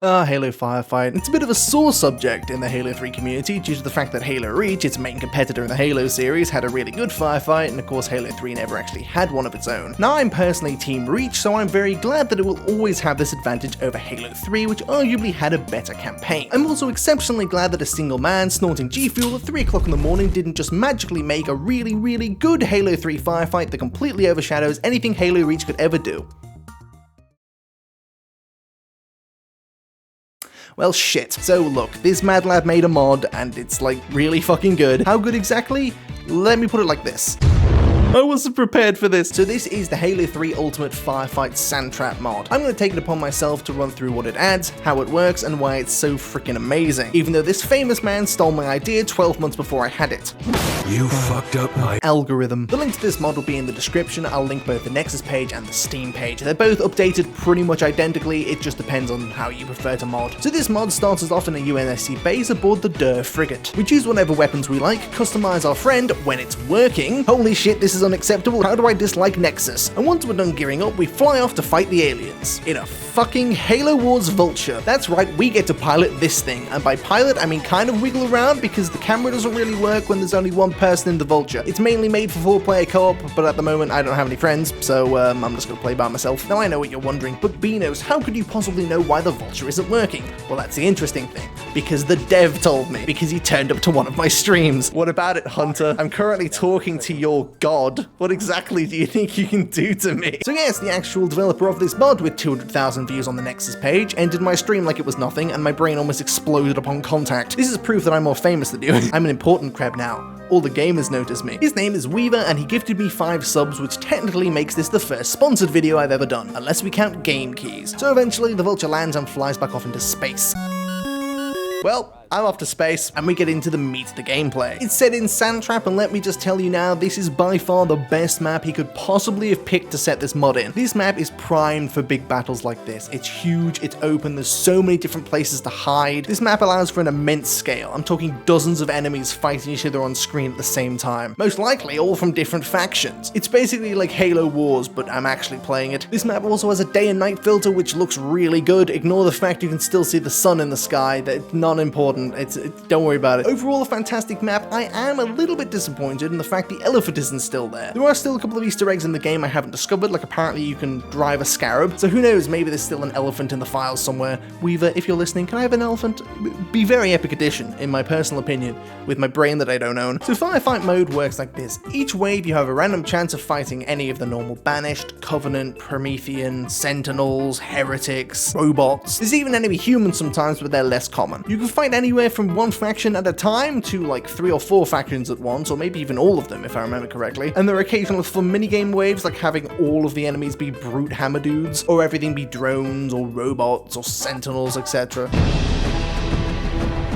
Halo Firefight. It's a bit of a sore subject in the Halo 3 community due to the fact that Halo Reach, its main competitor in the Halo series, had a really good firefight, and of course Halo 3 never actually had one of its own. Now I'm personally Team Reach, so I'm very glad that it will always have this advantage over Halo 3, which arguably had a better campaign. I'm also exceptionally glad that a single man snorting G Fuel at 3 o'clock in the morning didn't just magically make a really good Halo 3 firefight that completely overshadows anything Halo Reach could ever do. Well, shit. So look, this mad lad made a mod, and it's like really fucking good. How good exactly? Let me put it like this. I wasn't prepared for this. So this is the Halo 3 Ultimate Firefight Sandtrap mod. I'm going to take it upon myself to run through what it adds, how it works, and why it's so freaking amazing. Even though this famous man stole my idea 12 months before I had it. You fucked up my algorithm. The link to this mod will be in the description. I'll link both the Nexus page and the Steam page. They're both updated pretty much identically, it just depends on how you prefer to mod. So this mod starts us off in a UNSC base aboard the Der frigate. We choose whatever weapons we like, customize our friend when it's working. Holy shit, this is unacceptable. How do I dislike Nexus? And once we're done gearing up, we fly off to fight the aliens. In a fucking Halo Wars Vulture. That's right, we get to pilot this thing. And by pilot, I mean kind of wiggle around because the camera doesn't really work when there's only one person in the Vulture. It's mainly made for 4-player co-op, but at the moment I don't have any friends, so I'm just gonna play by myself. Now I know what you're wondering, but Beanos, how could you possibly know why the Vulture isn't working? Well, that's the interesting thing. Because the dev told me. Because he turned up to one of my streams. What about it, Hunter? I'm currently talking to your god. What exactly do you think you can do to me? So yes, the actual developer of this mod with 200,000 views on the Nexus page ended my stream like it was nothing, and my brain almost exploded upon contact. This is proof that I'm more famous than you. I'm an important crab now. All the gamers notice me. His name is Weaver, and he gifted me 5 subs, which technically makes this the first sponsored video I've ever done, unless we count game keys. So eventually, the Vulture lands and flies back off into space. Well, I'm off to space, and we get into the meat of the gameplay. It's set in Sandtrap, and let me just tell you now, this is by far the best map he could possibly have picked to set this mod in. This map is primed for big battles like this. It's huge, it's open, there's so many different places to hide. This map allows for an immense scale. I'm talking dozens of enemies fighting each other on screen at the same time. Most likely all from different factions. It's basically like Halo Wars, but I'm actually playing it. This map also has a day and night filter, which looks really good. Ignore the fact you can still see the sun in the sky. That's not important. Don't worry about it. Overall, a fantastic map. I am a little bit disappointed in the fact the elephant isn't still there. There are still a couple of Easter eggs in the game I haven't discovered, like apparently you can drive a scarab, so who knows, maybe there's still an elephant in the files somewhere. Weaver, if you're listening, can I have an elephant? Be very epic addition, in my personal opinion, with my brain that I don't own. So Firefight mode works like this. Each wave you have a random chance of fighting any of the normal Banished, Covenant, Promethean, Sentinels, Heretics, Robots. There's even enemy humans sometimes, but they're less common. You can fight anywhere from one faction at a time to like 3 or 4 factions at once, or maybe even all of them if I remember correctly. And there are occasional fun minigame waves like having all of the enemies be brute hammer dudes, or everything be drones or robots or sentinels, etc.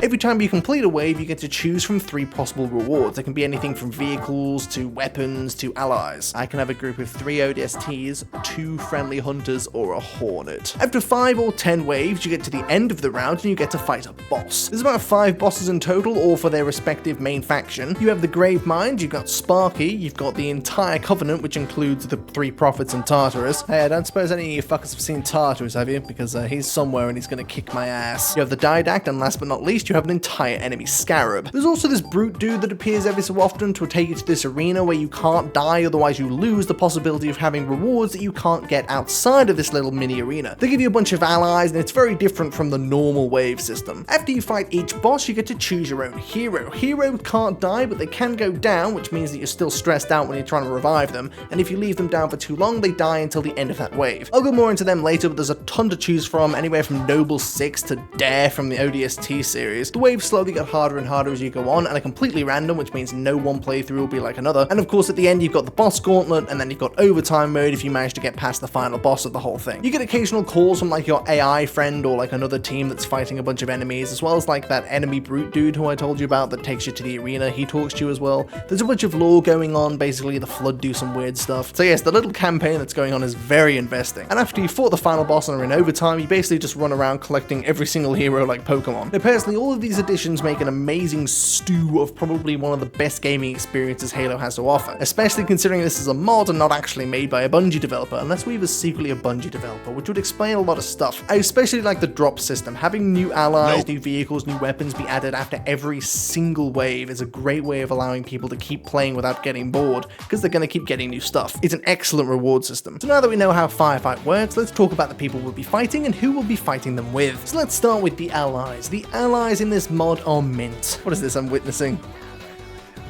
Every time you complete a wave, you get to choose from 3 possible rewards. They can be anything from vehicles, to weapons, to allies. I can have a group of 3 ODSTs, 2 friendly hunters, or a hornet. After 5 or 10 waves, you get to the end of the round and you get to fight a boss. There's about 5 bosses in total, all for their respective main faction. You have the Grave Mind, you've got Sparky, you've got the entire Covenant, which includes the 3 Prophets and Tartarus. Hey, I don't suppose any of you fuckers have seen Tartarus, have you? Because he's somewhere and he's gonna kick my ass. You have the Didact, and last but not least, you have an entire enemy scarab. There's also this brute dude that appears every so often to take you to this arena where you can't die, otherwise you lose the possibility of having rewards that you can't get outside of this little mini arena. They give you a bunch of allies, and it's very different from the normal wave system. After you fight each boss, you get to choose your own hero. Heroes can't die, but they can go down, which means that you're still stressed out when you're trying to revive them, and if you leave them down for too long, they die until the end of that wave. I'll go more into them later, but there's a ton to choose from, anywhere from Noble 6 to Dare from the ODST series. The waves slowly get harder and harder as you go on, and are completely random, which means no one playthrough will be like another. And of course at the end you've got the boss gauntlet, and then you've got overtime mode if you manage to get past the final boss of the whole thing. You get occasional calls from like your AI friend or like another team that's fighting a bunch of enemies, as well as like that enemy brute dude who I told you about that takes you to the arena. He talks to you as well. There's a bunch of lore going on, basically the Flood do some weird stuff. So yes, the little campaign that's going on is very investing. And after you fought the final boss and are in overtime, you basically just run around collecting every single hero like Pokemon. Now personally, all all of these additions make an amazing stew of probably one of the best gaming experiences Halo has to offer, especially considering this is a mod and not actually made by a Bungie developer, unless we were secretly a Bungie developer, which would explain a lot of stuff. I especially like the drop system. Having new allies, new vehicles, new weapons be added after every single wave is a great way of allowing people to keep playing without getting bored, because they're going to keep getting new stuff. It's an excellent reward system. So now that we know how Firefight works, let's talk about the people we'll be fighting and who we'll be fighting them with. So let's start with the allies. The allies in this mod are mint. What is this I'm witnessing?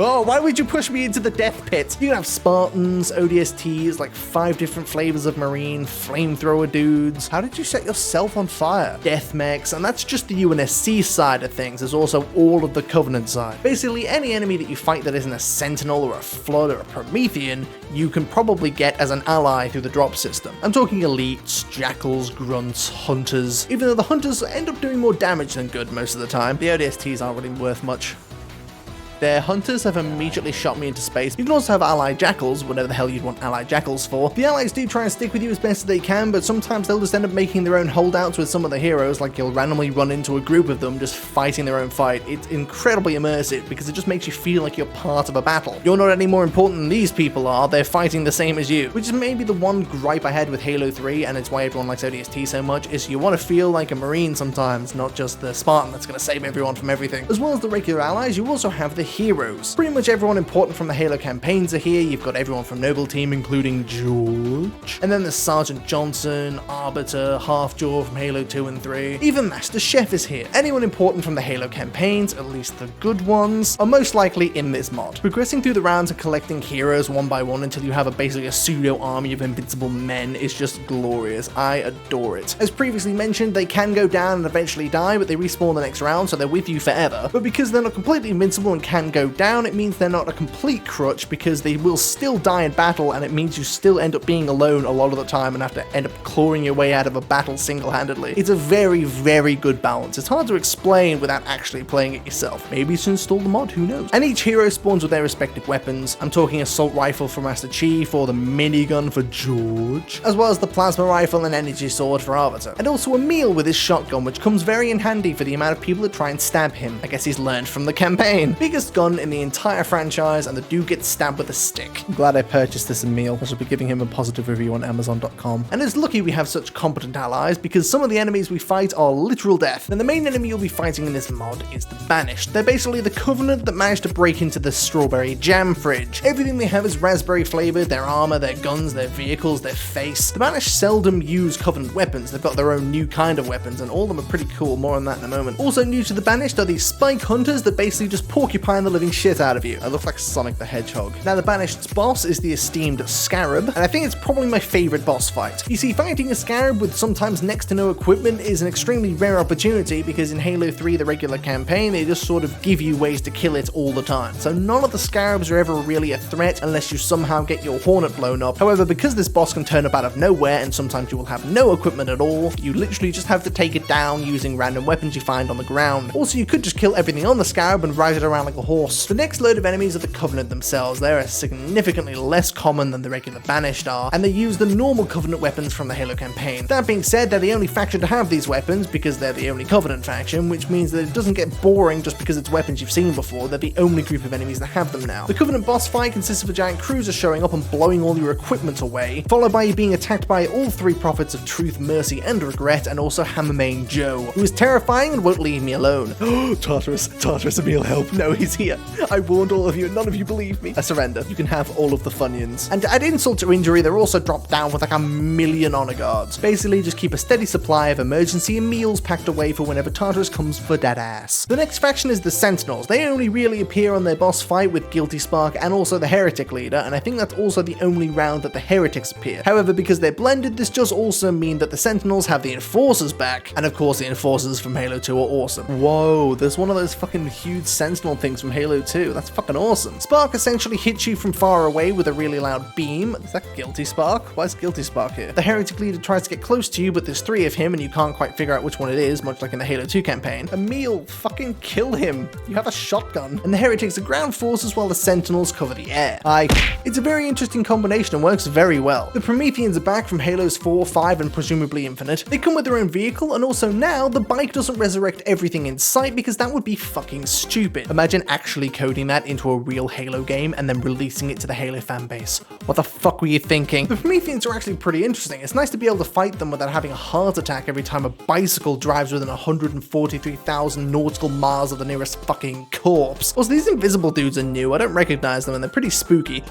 Oh, why would you push me into the death pit? You can have Spartans, ODSTs, like 5 different flavors of Marine, flamethrower dudes. How did you set yourself on fire? Death mechs, and that's just the UNSC side of things. There's also all of the Covenant side. Basically, any enemy that you fight that isn't a Sentinel or a Flood or a Promethean, you can probably get as an ally through the drop system. I'm talking elites, jackals, grunts, hunters. Even though the hunters end up doing more damage than good most of the time, the ODSTs aren't really worth much. Their hunters have immediately shot me into space. You can also have allied jackals, whatever the hell you'd want allied jackals for. The allies do try and stick with you as best as they can, but sometimes they'll just end up making their own holdouts with some of the heroes, like you'll randomly run into a group of them just fighting their own fight. It's incredibly immersive because it just makes you feel like you're part of a battle. You're not any more important than these people are, they're fighting the same as you. Which is maybe the one gripe I had with Halo 3, and it's why everyone likes ODST so much, is you want to feel like a Marine sometimes, not just the Spartan that's going to save everyone from everything. As well as the regular allies, you also have the heroes. Pretty much everyone important from the Halo campaigns are here. You've got everyone from Noble Team, including George. And then there's Sergeant Johnson, Arbiter, Halfjaw from Halo 2 and 3. Even Master Chef is here. Anyone important from the Halo campaigns, at least the good ones, are most likely in this mod. Progressing through the rounds and collecting heroes one by one until you have basically a pseudo army of invincible men is just glorious. I adore it. As previously mentioned, they can go down and eventually die, but they respawn the next round, so they're with you forever. But because they're not completely invincible and can go down, it means they're not a complete crutch, because they will still die in battle, and it means you still end up being alone a lot of the time and have to end up clawing your way out of a battle single-handedly. It's a very, very good balance. It's hard to explain without actually playing it yourself. Maybe you should install the mod, who knows? And each hero spawns with their respective weapons. I'm talking assault rifle for Master Chief, or the minigun for George, as well as the plasma rifle and energy sword for Arbiter. And also a meal with his shotgun, which comes very in handy for the amount of people that try and stab him. I guess he's learned from the campaign. Biggest gun in the entire franchise, and the dude gets stabbed with a stick. I'm glad I purchased this in meal. I should be giving him a positive review on Amazon.com. And it's lucky we have such competent allies, because some of the enemies we fight are literal death. And the main enemy you'll be fighting in this mod is the Banished. They're basically the Covenant that managed to break into the strawberry jam fridge. Everything they have is raspberry flavored, their armor, their guns, their vehicles, their face. The Banished seldom use Covenant weapons. They've got their own new kind of weapons, and all of them are pretty cool. More on that in a moment. Also new to the Banished are these spike hunters that basically just porcupine the living shit out of you. I look like Sonic the Hedgehog. Now the Banished's boss is the esteemed Scarab, and I think it's probably my favorite boss fight. You see, fighting a Scarab with sometimes next to no equipment is an extremely rare opportunity, because in Halo 3, the regular campaign, they just sort of give you ways to kill it all the time. So none of the Scarabs are ever really a threat unless you somehow get your Hornet blown up. However, because this boss can turn up out of nowhere, and sometimes you will have no equipment at all, you literally just have to take it down using random weapons you find on the ground. Also, you could just kill everything on the Scarab and ride it around like a horse. The next load of enemies are the Covenant themselves. They're significantly less common than the regular Banished are, and they use the normal Covenant weapons from the Halo campaign. That being said, they're the only faction to have these weapons, because they're the only Covenant faction, which means that it doesn't get boring just because it's weapons you've seen before. They're the only group of enemies that have them now. The Covenant boss fight consists of a giant cruiser showing up and blowing all your equipment away, followed by you being attacked by all 3 prophets of Truth, Mercy, and Regret, and also Hammermain Joe, who is terrifying and won't leave me alone. Tartarus, Emil, help. No, he's here. I warned all of you and none of you believe me. I surrender. You can have all of the Funyuns. And to add insult to injury, they're also dropped down with like 1,000,000 honor guards. Basically, just keep a steady supply of emergency meals packed away for whenever Tartarus comes for that ass. The next faction is the Sentinels. They only really appear on their boss fight with Guilty Spark and also the Heretic leader, and I think that's also the only round that the Heretics appear. However, because they're blended, this does also mean that the Sentinels have the Enforcers back, and of course the Enforcers from Halo 2 are awesome. Whoa, there's one of those fucking huge Sentinel things things from Halo 2. That's fucking awesome. Spark essentially hits you from far away with a really loud beam. Is that Guilty Spark? Why is Guilty Spark here? The heretic leader tries to get close to you, but there's 3 of him and you can't quite figure out which one it is, much like in the Halo 2 campaign. Emil, fucking kill him. You have a shotgun. And the heretics are ground forces while the sentinels cover the air. It's a very interesting combination and works very well. The Prometheans are back from Halos 4, 5 and presumably Infinite. They come with their own vehicle, and also now the bike doesn't resurrect everything in sight because that would be fucking stupid. Imagine actually coding that into a real Halo game and then releasing it to the Halo fanbase. What the fuck were you thinking? The Prometheans are actually pretty interesting. It's nice to be able to fight them without having a heart attack every time a bicycle drives within 143,000 nautical miles of the nearest fucking corpse. Also, these invisible dudes are new. I don't recognize them and they're pretty spooky.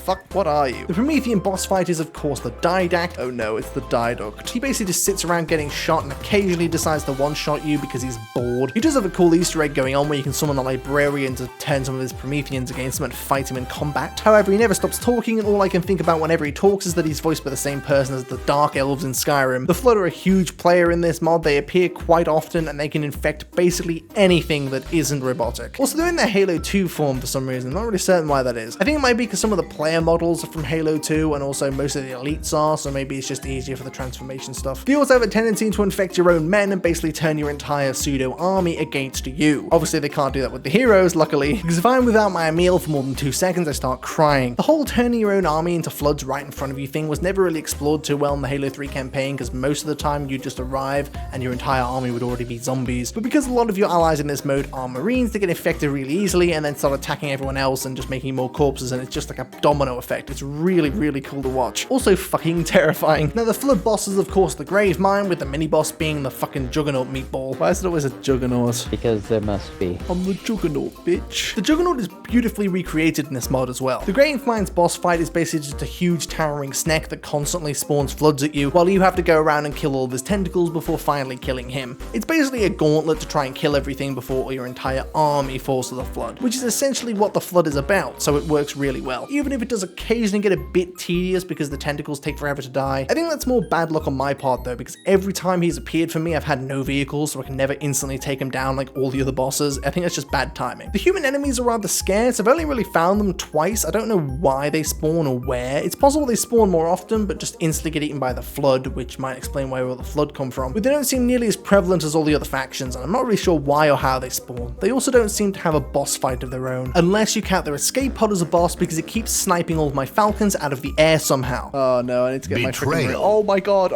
Fuck, what are you? The Promethean boss fight is of course the Didact. Oh no, it's the Diduct. He basically just sits around getting shot and occasionally decides to one-shot you because he's bored. He does have a cool Easter egg going on where you can summon a librarian to turn some of his Prometheans against him and fight him in combat. However, he never stops talking, and all I can think about whenever he talks is that he's voiced by the same person as the Dark Elves in Skyrim. The Flood are a huge player in this mod. They appear quite often and they can infect basically anything that isn't robotic. Also, they're in their Halo 2 form for some reason. I'm not really certain why that is. I think it might be because some of the player models are from Halo 2 and also most of the elites are, so maybe it's just easier for the transformation stuff. They also have a tendency to infect your own men and basically turn your entire pseudo army against you. Obviously they can't do that with the heroes, luckily, because if I'm without my Emil for more than 2 seconds I start crying. The whole turning your own army into floods right in front of you thing was never really explored too well in the Halo 3 campaign because most of the time you just arrive and your entire army would already be zombies. But because a lot of your allies in this mode are Marines, they get infected really easily and then start attacking everyone else and just making more corpses, and it's just like a domino effect. It's really, really cool to watch. Also fucking terrifying. Now the Flood boss is of course the Grave Mine, with the mini boss being the fucking Juggernaut meatball. Why is it always a Juggernaut? Because there must be. I'm the Juggernaut, bitch. The Juggernaut is beautifully recreated in this mod as well. The Grave Mine's boss fight is basically just a huge towering snake that constantly spawns floods at you, while you have to go around and kill all of his tentacles before finally killing him. It's basically a gauntlet to try and kill everything before your entire army falls to the Flood, which is essentially what the Flood is about, so it works really well. Even if it does occasionally get a bit tedious because the tentacles take forever to die. I think that's more bad luck on my part though, because every time he's appeared for me I've had no vehicles, so I can never instantly take him down like all the other bosses. I think that's just bad timing. The human enemies are rather scarce. I've only really found them twice. I don't know why they spawn or where. It's possible they spawn more often but just instantly get eaten by the Flood, which might explain where all the Flood come from. But they don't seem nearly as prevalent as all the other factions, and I'm not really sure why or how they spawn. They also don't seem to have a boss fight of their own, unless you count their escape pod as a boss because it keeps sniping all of my Falcons out of the air somehow. Oh no, I need to get my freaking... Oh my god,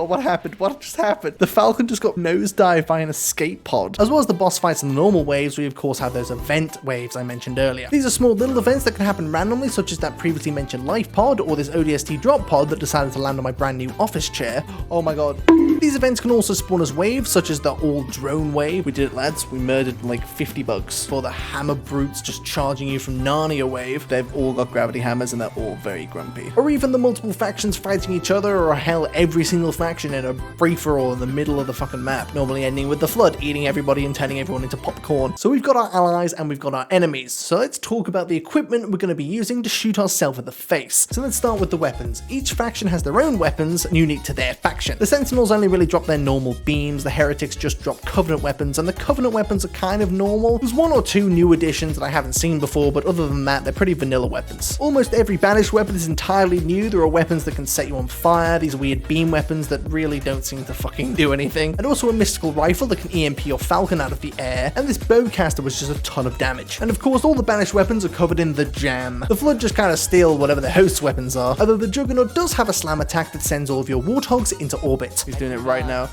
what happened? What just happened? The Falcon just got nosedived by an escape pod. As well as the boss fights in the normal waves, we of course have those event waves I mentioned earlier. These are small little events that can happen randomly, such as that previously mentioned life pod, or this ODST drop pod that decided to land on my brand new office chair. Oh my god. These events can also spawn as waves, such as the all drone wave. We did it, lads. We murdered like 50 bugs. For the hammer brutes just charging you from Narnia wave. They've all got gravity hammers and they're all very grumpy. Or even the multiple factions fighting each other, or hell, every single faction in a free-for-all in the middle of the fucking map, normally ending with the Flood eating everybody and turning everyone into popcorn. So we've got our allies and we've got our enemies. So let's talk about the equipment we're going to be using to shoot ourselves in the face. So let's start with the weapons. Each faction has their own weapons unique to their faction. The Sentinels only really drop their normal beams, the Heretics just drop Covenant weapons, and the Covenant weapons are kind of normal. There's 1 or 2 new additions that I haven't seen before, but other than that, they're pretty vanilla weapons. Almost every banished weapon is entirely new. There are weapons that can set you on fire, these weird beam weapons that really don't seem to fucking do anything, and also a mystical rifle that can EMP your Falcon out of the air, and this bowcaster was just a ton of damage. And of course, all the banished weapons are covered in the jam. The Flood just kind of steal whatever the host's weapons are, although the Juggernaut does have a slam attack that sends all of your Warthogs into orbit. He's doing it right now.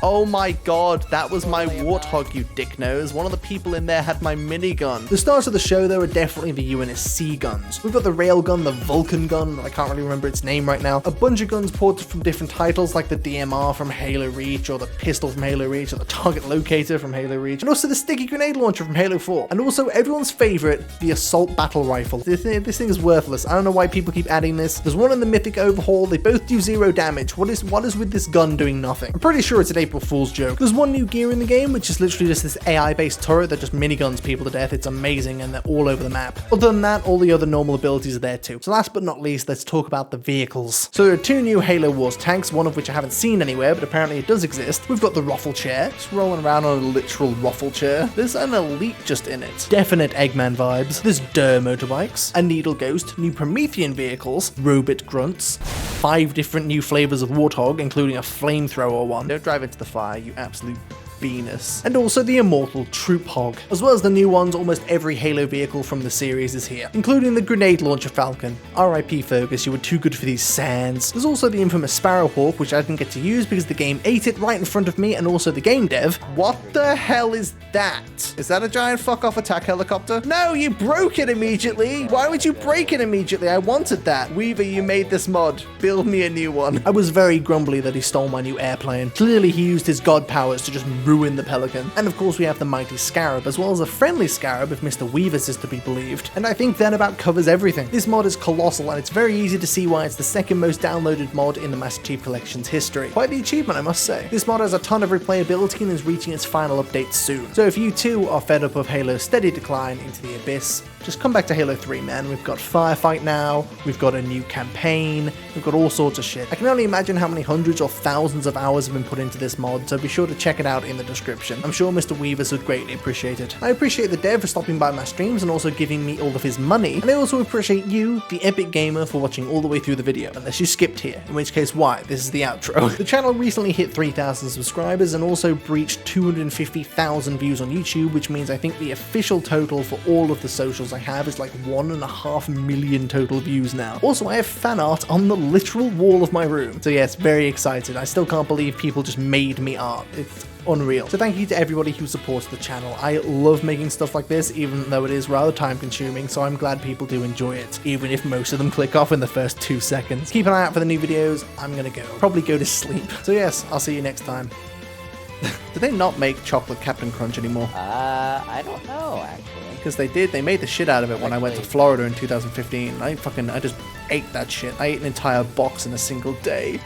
Oh my god, that was my Warthog, you dick nose. One of the people in there had my minigun. The stars of the show, though, are definitely the UNSC guns. We've got the Railgun, the Vulcan gun, I can't really remember its name right now, a bunch of guns ported from different titles like the DMR from Halo Reach, or the pistol from Halo Reach, or the target locator from Halo Reach, and also the sticky grenade launcher from Halo 4, and also everyone's favorite, the assault battle rifle. This thing is worthless. I don't know why people keep adding this. There's one in the Mythic Overhaul. They both do 0 damage. What is with this gun doing nothing? I'm pretty sure it's an April Fool's joke. There's one new gear in the game, which is literally just this AI-based turret that just miniguns people to death. It's amazing, and they're all over the map. Other than that, all the other normal abilities are there too. So last but not least, let's talk about the vehicles. So there are 2 new Halo Wars tanks, one of which I haven't seen anywhere, but apparently it does exist. We've got the Ruffle Chair, just rolling around on a literal ruffle chair. There's an Elite just in it. Definite Eggman vibes. There's Durr motorbikes, a Needle Ghost, new Promethean vehicles, Robot Grunts, 5 different new flavors of Warthog, including a flamethrower one. Don't drive into the fire, you absolute Venus. And also the immortal Troop Hog. As well as the new ones, almost every Halo vehicle from the series is here, including the Grenade Launcher Falcon. RIP Fergus, you were too good for these sands. There's also the infamous Sparrowhawk, which I didn't get to use because the game ate it right in front of me, and also the game dev. What the hell is that? Is that a giant fuck-off attack helicopter? No, you broke it immediately! Why would you break it immediately? I wanted that. Weaver, you made this mod. Build me a new one. I was very grumbly that he stole my new airplane. Clearly he used his god powers to just ruin the Pelican. And of course we have the mighty Scarab, as well as a friendly Scarab if Mr. Weavers is to be believed. And I think that about covers everything. This mod is colossal, and it's very easy to see why it's the 2nd most downloaded mod in the Master Chief Collection's history. Quite the achievement, I must say. This mod has a ton of replayability and is reaching its final update soon. So if you too are fed up of Halo's steady decline into the abyss, just come back to Halo 3, man. We've got Firefight now, we've got a new campaign, we've got all sorts of shit. I can only imagine how many hundreds or thousands of hours have been put into this mod, so be sure to check it out in the description. I'm sure Mr. Weavers would greatly appreciate it. I appreciate the dev for stopping by my streams and also giving me all of his money, and I also appreciate you, the epic gamer, for watching all the way through the video, unless you skipped here, in which case why, this is the outro. The channel recently hit 3,000 subscribers and also breached 250,000 views on YouTube, which means I think the official total for all of the socials I have is like 1.5 million total views now. Also, I have fan art on the literal wall of my room. So yes, very excited. I still can't believe people just made me art. It's unreal. So thank you to everybody who supports the channel. I love making stuff like this, even though it is rather time consuming, so I'm glad people do enjoy it, even if most of them click off in the first 2 seconds. Keep an eye out for the new videos. I'm gonna probably go to sleep. So yes, I'll see you next time. Do they not make chocolate Captain Crunch anymore? I don't know, actually. Because they did. They made the shit out of it when I went to Florida in 2015. I just ate that shit. I ate an entire box in a single day.